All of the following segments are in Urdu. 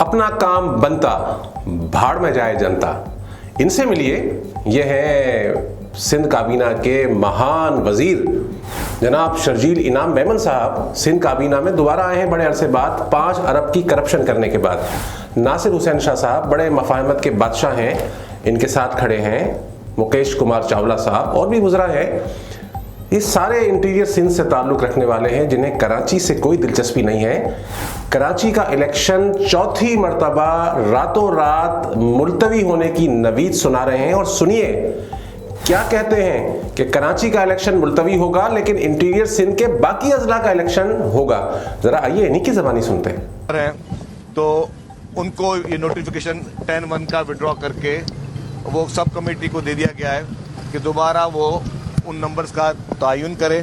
اپنا کام بنتا بھاڑ میں جائے جنتا. ان سے ملیے. یہ ہیں سندھ کابینہ کے مہان وزیر جناب شرجیل انعام میمن صاحب. سندھ کابینہ میں دوبارہ آئے ہیں بڑے عرصے بعد 5 ارب کی کرپشن کرنے کے بعد. ناصر حسین شاہ صاحب بڑے مفاہمت کے بادشاہ ہیں, ان کے ساتھ کھڑے ہیں. مکیش کمار چاولہ صاحب اور بھی وزراء ہیں. یہ سارے انٹیریئر سندھ سے تعلق رکھنے والے ہیں جنہیں کراچی سے کوئی دلچسپی نہیں ہے. کراچی کا الیکشن چوتھی مرتبہ راتوں رات ملتوی ہونے کی نوید سنا رہے ہیں. اور سنیے کیا کہتے ہیں کہ کراچی کا الیکشن ملتوی ہوگا لیکن انٹیریئر سندھ کے باقی اضلاع کا الیکشن ہوگا. ذرا آئیے انہی کی زبانی سنتے ہیں. تو ان کو یہ نوٹیفیکیشن 10-1 کا وڈرا کر کے وہ سب کمیٹی کو دے دیا گیا ہے کہ دوبارہ وہ ان نمبرز کا تعین کرے.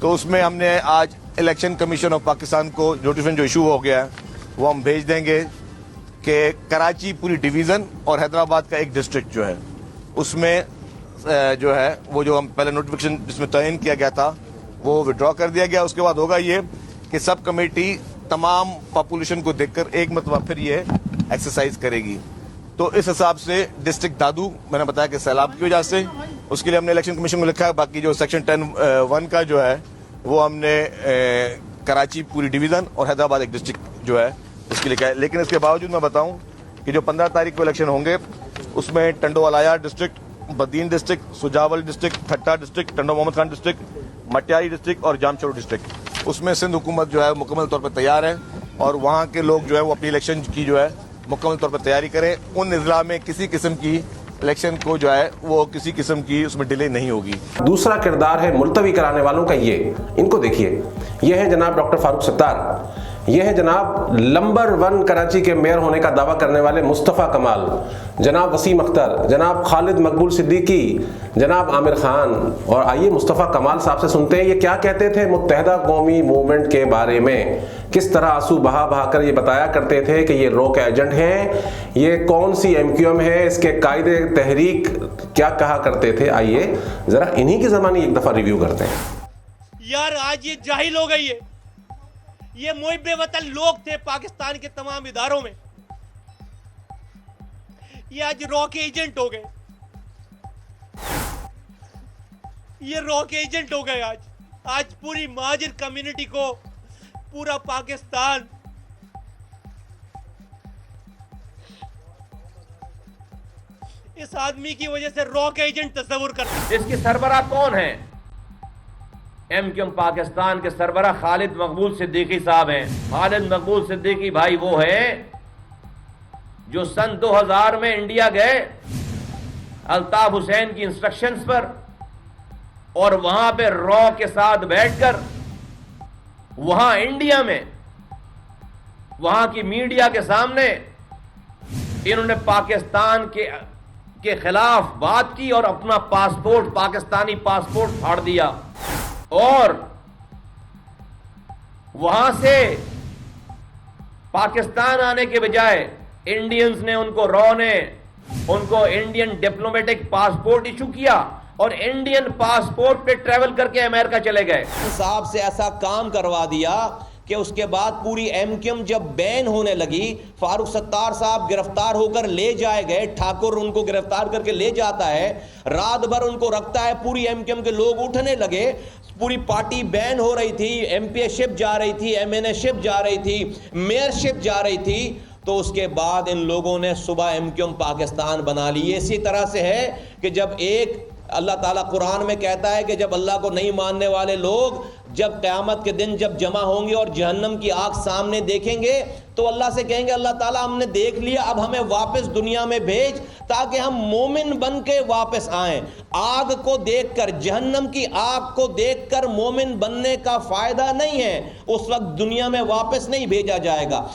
تو اس میں ہم نے آج الیکشن کمیشن آف پاکستان کو نوٹیفیکیشن جو ایشو ہو گیا ہے وہ ہم بھیج دیں گے کہ کراچی پوری ڈویژن اور حیدرآباد کا ایک ڈسٹرکٹ جو ہے اس میں جو ہے وہ جو ہم پہلے نوٹیفیکیشن جس میں تعین کیا گیا تھا وہ وڈرا کر دیا گیا. اس کے بعد ہوگا یہ کہ سب کمیٹی تمام پاپولیشن کو دیکھ کر ایک مرتبہ پھر یہ ایکسرسائز کرے گی. تو اس حساب سے ڈسٹرکٹ دادو میں نے بتایا کہ سیلاب کی وجہ سے اس کے لیے ہم نے الیکشن کمیشن کو لکھا ہے. باقی جو سیکشن 10(1) کا جو ہے وہ ہم نے کراچی پوری ڈویژن اور حیدرآباد ایک ڈسٹرکٹ جو ہے اس کے لکھا ہے. لیکن اس کے باوجود میں بتاؤں کہ جو 15 تاریخ کو الیکشن ہوں گے اس میں Tando Allahyar district, Badin district, Sujawal district, Thatta district, Tando Muhammad Khan district, Matiari district اور جام چورو ڈسٹرکٹ, اس میں سندھ حکومت جو ہے مکمل طور پر تیار ہے اور وہاں کے لوگ جو ہے وہ اپنی الیکشن کی جو ہے مکمل طور پر تیاری کریں. ان اضلاع میں کسی قسم کی الیکشن کو جو ہے وہ کسی قسم کی اس میں ڈیلے نہیں ہوگی. دوسرا کردار ہے ملتوی کرانے والوں کا. یہ ان کو دیکھیے. یہ ہیں جناب ڈاکٹر فاروق ستار. یہ ہیں جناب نمبر 1 کراچی کے میئر ہونے کا دعویٰ کرنے والے مصطفیٰ کمال, جناب وسیم اختر, جناب خالد مقبول صدیقی, جناب عامر خان. اور آئیے مصطفیٰ کمال صاحب سے سنتے ہیں یہ کیا کہتے تھے متحدہ قومی موومنٹ کے بارے میں. کس طرح آنسو بہا بہا کر یہ بتایا کرتے تھے کہ یہ رو کے ایجنٹ ہیں, یہ کون سی MQM ہے, اس کے قائد تحریک کیا کہا کرتے تھے. آئیے ذرا انہی کی زبانی ایک دفعہ ریویو کرتے ہیں. یار آج یہ جاہل ہو گئی ہے. یہ محب وطن لوگ تھے پاکستان کے تمام اداروں میں, یہ آج رو کے ایجنٹ ہو گئے. یہ رو کے ایجنٹ ہو گئے. آج پوری مہاجر کمیونٹی کو, پورا پاکستان اس آدمی کی وجہ سے رو کے ایجنٹ تصور کرتا. اس کی سربراہ کون ہیں؟ MQM پاکستان کے سربراہ خالد مقبول صدیقی صاحب ہیں. خالد مقبول صدیقی بھائی وہ ہیں جو سن 2000 میں انڈیا گئے الطاف حسین کی انسٹرکشنز پر اور وہاں پہ رو کے ساتھ بیٹھ کر وہاں انڈیا میں وہاں کی میڈیا کے سامنے انہوں نے پاکستان کے خلاف بات کی اور اپنا پاسپورٹ, پاکستانی پاسپورٹ پھاڑ دیا. اور وہاں سے پاکستان آنے کے بجائے انڈینز نے ان کو انڈین ڈپلومیٹک پاسپورٹ ایشو کیا اور انڈین پاسپورٹ پہ ٹریول کر کے امریکہ چلے گئے. صاحب سے ایسا کام کروا دیا کہ اس کے بعد پوری MQM جب بین ہونے لگی, فاروق ستار صاحب گرفتار ہو کر لے جائے گئے, ٹھاکر ان کو گرفتار کر کے لے جاتا ہے, رات بھر ان کو رکھتا ہے, پوری MQM کے لوگ اٹھنے لگے, پوری پارٹی بین ہو رہی تھی, MP شپ جا رہی تھی, MNA شپ جا رہی تھی, میئر شپ جا رہی تھی. تو اس کے بعد ان لوگوں نے صبح MQM پاکستان بنا لی. اسی طرح سے ہے کہ جب ایک اللہ تعالیٰ قرآن میں کہتا ہے کہ جب اللہ کو نہیں ماننے والے لوگ جب قیامت کے دن جب جمع ہوں گے اور جہنم کی آگ سامنے دیکھیں گے تو اللہ سے کہیں گے اللہ تعالیٰ ہم نے دیکھ لیا, اب ہمیں واپس دنیا میں بھیج تاکہ ہم مومن بن کے واپس آئیں. آگ کو دیکھ کر, جہنم کی آگ کو دیکھ کر مومن بننے کا فائدہ نہیں ہے, اس وقت دنیا میں واپس نہیں بھیجا جائے گا.